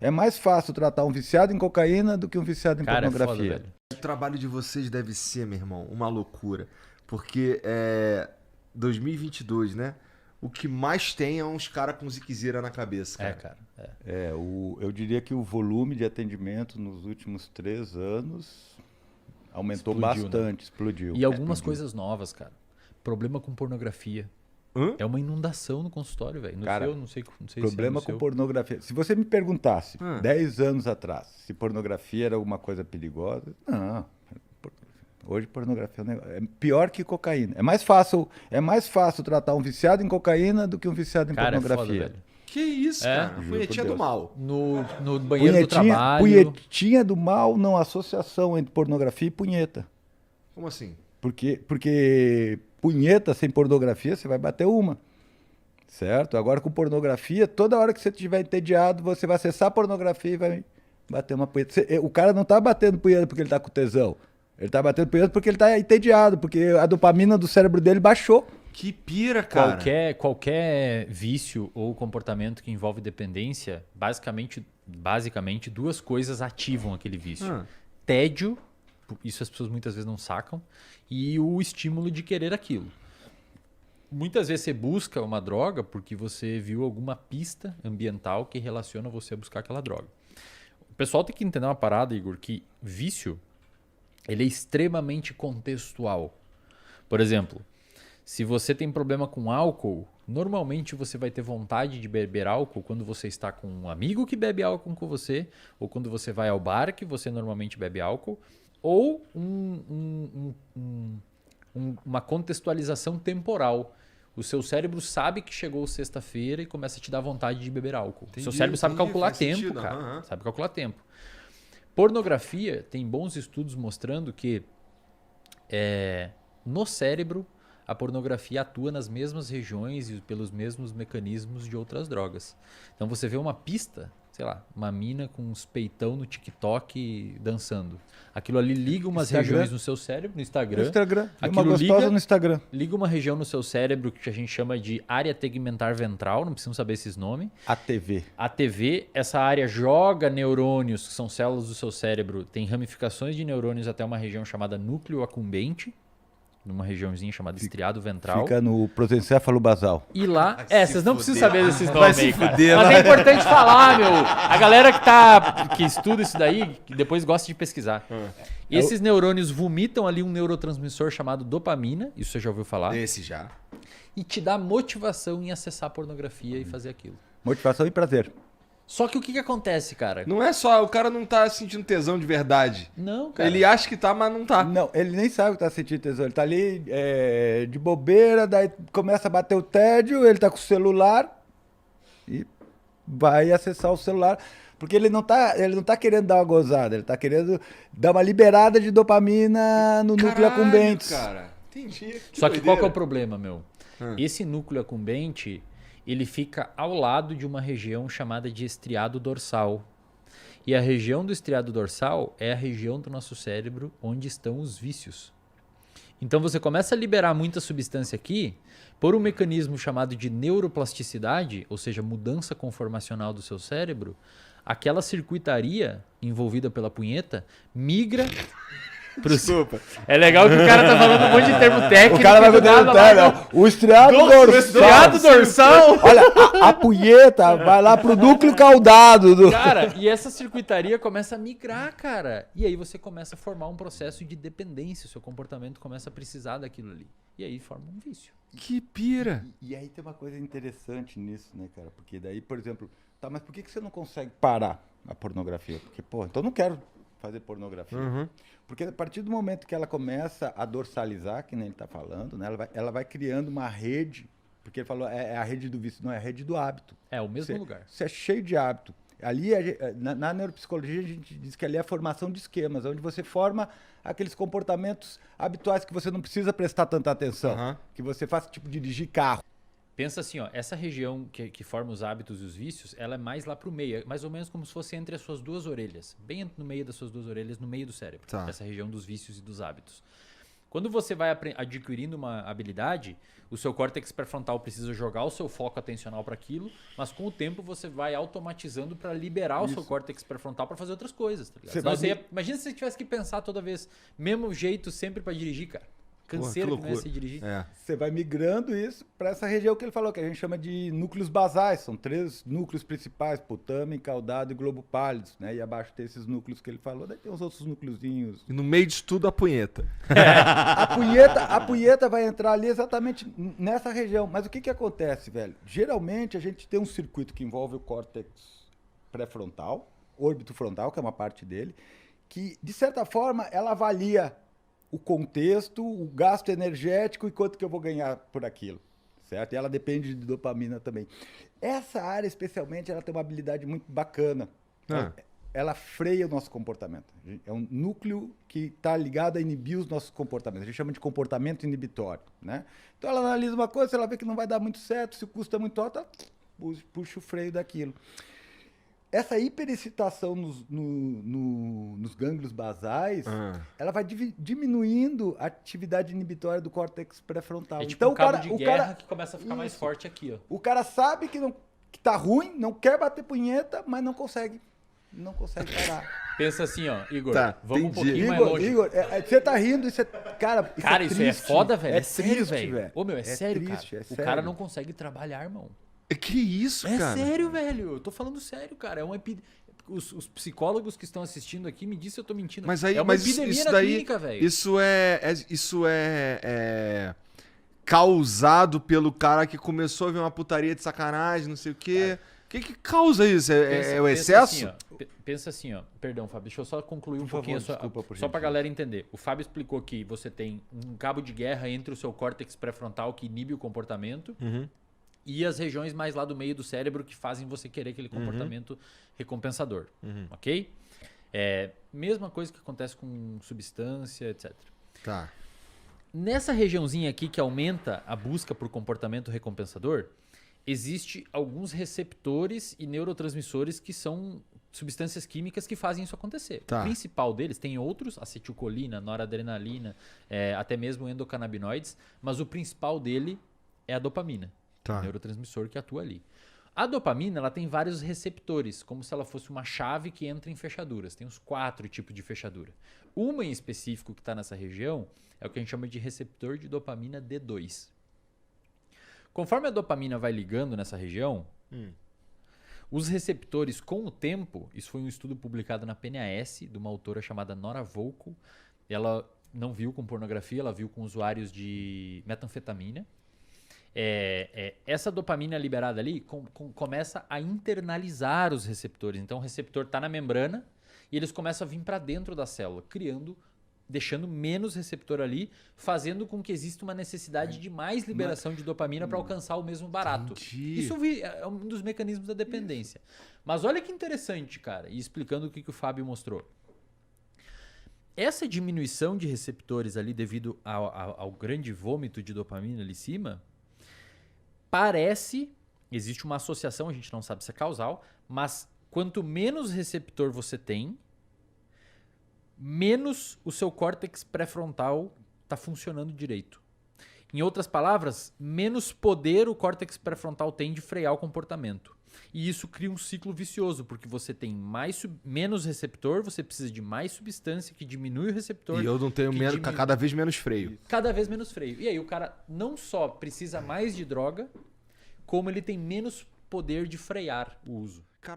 É mais fácil tratar um viciado em cocaína do que um viciado em Cara, é foda, pornografia. velho. O trabalho de vocês deve ser, meu irmão, uma loucura. Porque 2022, né? O que mais tem é uns caras com ziquezira na cabeça, cara. Cara. Eu diria que o volume de atendimento nos últimos 3 anos aumentou Explodiu, bastante, explodiu. E algumas Explodiu. coisas novas, cara. Problema com pornografia. Hã? É uma inundação no consultório, velho. No Cara, seu, não sei se Problema é no com seu. pornografia. Se você me perguntasse 10 10 anos atrás se pornografia era alguma coisa perigosa, não. Hoje pornografia é pior que cocaína. É mais fácil tratar um viciado em cocaína do que um viciado em Cara, é foda, pornografia. velho. Que isso, É? cara? Juro Punhetinha por do Deus. mal. No banheiro do trabalho. Punhetinha do mal, não associação entre pornografia e punheta. Como assim? Porque punheta sem pornografia, você vai bater uma. Certo? Agora com pornografia, toda hora que você estiver entediado, você vai acessar a pornografia e vai bater uma punheta. O cara não tá batendo punheta porque ele tá com tesão. Ele tá batendo punheta porque ele tá entediado, porque a dopamina do cérebro dele baixou. Que pira, cara. Qualquer vício ou comportamento que envolve dependência, basicamente duas coisas ativam aquele vício. Tédio, isso as pessoas muitas vezes não sacam, e o estímulo de querer aquilo. Muitas vezes você busca uma droga porque você viu alguma pista ambiental que relaciona você a buscar aquela droga. O pessoal tem que entender uma parada, Igor, que vício ele é extremamente contextual. Por exemplo, se você tem problema com álcool, normalmente você vai ter vontade de beber álcool quando você está com um amigo que bebe álcool com você, ou quando você vai ao bar que você normalmente bebe álcool, ou uma contextualização temporal. O seu cérebro sabe que chegou sexta-feira e começa a te dar vontade de beber álcool. O seu cérebro sabe calcular faz tempo, sentido, cara. aham. Sabe calcular tempo. Pornografia tem bons estudos mostrando que no cérebro a pornografia atua nas mesmas regiões e pelos mesmos mecanismos de outras drogas. Então você vê uma pista, sei lá, uma mina com uns peitão no TikTok dançando. Aquilo ali liga umas regiões no seu cérebro, no Instagram. No Instagram. Uma Aquilo gostosa no Instagram. liga uma região no seu cérebro que a gente chama de área tegmentar ventral, não precisamos saber esses nomes. ATV. A TV, essa área joga neurônios, que são células do seu cérebro, tem ramificações de neurônios até uma região chamada núcleo acumbente, numa regiãozinha chamada estriado ventral. Fica no prosencéfalo basal. E lá, Vai se vocês não precisam fuder. saber desses Vai nomes se aí, cara. fuder, Mas vai. é importante falar, meu. A galera que estuda isso daí, que depois gosta de pesquisar. Esses neurônios vomitam ali um neurotransmissor chamado dopamina, isso você já ouviu falar, Esse já. e te dá motivação em acessar a pornografia e fazer aquilo. Motivação e prazer. Só que o que acontece, cara? Não é só, o cara não tá sentindo tesão de verdade. Não, cara. Ele acha que tá, mas não tá. Não, ele nem sabe que tá sentindo tesão. Ele tá ali de bobeira, daí começa a bater o tédio, ele tá com o celular e vai acessar o celular. Porque ele não tá querendo dar uma gozada, ele tá querendo dar uma liberada de dopamina no núcleo acumbente. Cara, entendi. Só que qual que é o doideira. problema, meu? Esse núcleo acumbente, ele fica ao lado de uma região chamada de estriado dorsal. E a região do estriado dorsal é a região do nosso cérebro onde estão os vícios. Então você começa a liberar muita substância aqui por um mecanismo chamado de neuroplasticidade, ou seja, mudança conformacional do seu cérebro. Aquela circuitaria envolvida pela punheta migra pro... Desculpa. É legal que o cara tá falando um monte de termo técnico. O cara vai e do poder nada vai o estriado dorsal. estriado dorsal. Olha, a punheta vai lá pro núcleo caudado. Cara, e essa circuitaria começa a migrar, cara. E aí você começa a formar um processo de dependência. O seu comportamento começa a precisar daquilo ali. E aí forma um vício. Que pira. E aí tem uma coisa interessante nisso, né, cara? Porque daí, por exemplo, tá, mas por que você não consegue parar a pornografia? Porque, pô, então eu não quero fazer pornografia. Porque a partir do momento que ela começa a dorsalizar, que nem ele tá falando, né, ela vai criando uma rede, porque ele falou, é a rede do vício, não é a rede do hábito. É o mesmo lugar. Você é cheio de hábito. Ali, na neuropsicologia, a gente diz que ali é a formação de esquemas, onde você forma aqueles comportamentos habituais que você não precisa prestar tanta atenção. Que você faz, tipo, dirigir carro. Pensa assim, ó, essa região que forma os hábitos e os vícios, ela é mais lá pro meio, é mais ou menos como se fosse entre as suas duas orelhas, bem no meio das suas duas orelhas, no meio do cérebro, Tá. essa região dos vícios e dos hábitos. Quando você vai adquirindo uma habilidade, o seu córtex pré-frontal precisa jogar o seu foco atencional para aquilo, mas com o tempo você vai automatizando para liberar o seu córtex pré-frontal para fazer outras coisas, tá ligado? Imagina se você tivesse que pensar toda vez, mesmo jeito sempre para dirigir, cara. Canseira que não é se dirigir. Você vai migrando isso para essa região que ele falou, que a gente chama de núcleos basais. São 3 núcleos principais, putame, caudado e globo pálido, né? E abaixo tem esses núcleos que ele falou, daí tem os outros núcleozinhos. E no meio disso tudo a punheta. A punheta vai entrar ali exatamente nessa região. Mas o que acontece, velho? Geralmente a gente tem um circuito que envolve o córtex pré-frontal, órbito frontal, que é uma parte dele, que, de certa forma, ela avalia o contexto, o gasto energético e quanto que eu vou ganhar por aquilo, certo? E ela depende de dopamina também. Essa área, especialmente, ela tem uma habilidade muito bacana. Ela freia o nosso comportamento. É um núcleo que está ligado a inibir os nossos comportamentos. A gente chama de comportamento inibitório, né? Então, ela analisa uma coisa, se ela vê que não vai dar muito certo, se o custo é muito alto, ela puxa o freio daquilo. Essa hiperexcitação nos gânglios basais, ela vai diminuindo a atividade inibitória do córtex pré-frontal. É tipo então, um cabo de guerra que começa a ficar mais forte aqui, ó. O cara sabe que tá ruim, não quer bater punheta, mas não consegue. Não consegue parar. Pensa assim, ó, Igor, entendi. vamos um pouquinho mais longe. Igor, você tá rindo, isso é... Cara, isso é foda, velho. É sério, velho. Ô, meu, é sério, triste, cara. é sério. O cara não consegue trabalhar, irmão. Que isso, cara? É sério, velho. Eu tô falando sério, cara. É uma os psicólogos que estão assistindo aqui me dizem se eu tô mentindo. Mas aí, é uma epidemia isso na daí, clínica, velho. Isso é causado pelo cara que começou a ver uma putaria de sacanagem, não sei o quê. O que causa isso? É o excesso? Pensa assim, ó. Perdão, Fábio, deixa eu só concluir um pouquinho desculpa, só pra galera entender. O Fábio explicou que você tem um cabo de guerra entre o seu córtex pré-frontal que inibe o comportamento e as regiões mais lá do meio do cérebro que fazem você querer aquele comportamento recompensador, ok? Mesma coisa que acontece com substância, etc. Tá. Nessa regiãozinha aqui que aumenta a busca por comportamento recompensador, existe alguns receptores e neurotransmissores que são substâncias químicas que fazem isso acontecer. Tá. O principal deles, tem outros, acetilcolina, noradrenalina, até mesmo endocannabinoides, mas o principal dele é a dopamina, o neurotransmissor que atua ali. A dopamina, ela tem vários receptores, como se ela fosse uma chave que entra em fechaduras. Tem uns 4 tipos de fechadura. Uma em específico que está nessa região é o que a gente chama de receptor de dopamina D2. Conforme a dopamina vai ligando nessa região, os receptores, com o tempo, isso foi um estudo publicado na PNAS, de uma autora chamada Nora Volkow. Ela não viu com pornografia, ela viu com usuários de metanfetamina. Essa dopamina liberada ali começa a internalizar os receptores. Então o receptor está na membrana e eles começam a vir para dentro da célula, deixando menos receptor ali, fazendo com que exista uma necessidade de mais liberação de dopamina para alcançar o mesmo barato. Entendi. Isso é um dos mecanismos da dependência. Mas olha que interessante, cara, e explicando o que o Fábio mostrou. Essa diminuição de receptores ali devido ao grande vômito de dopamina ali em cima, existe uma associação, a gente não sabe se é causal, mas quanto menos receptor você tem, menos o seu córtex pré-frontal está funcionando direito. Em outras palavras, menos poder o córtex pré-frontal tem de frear o comportamento. E isso cria um ciclo vicioso, porque você tem menos receptor, você precisa de mais substância que diminui o receptor. E eu não tenho cada vez menos freio. Cada vez menos freio. E aí o cara não só precisa mais de droga, como ele tem menos poder de frear o uso.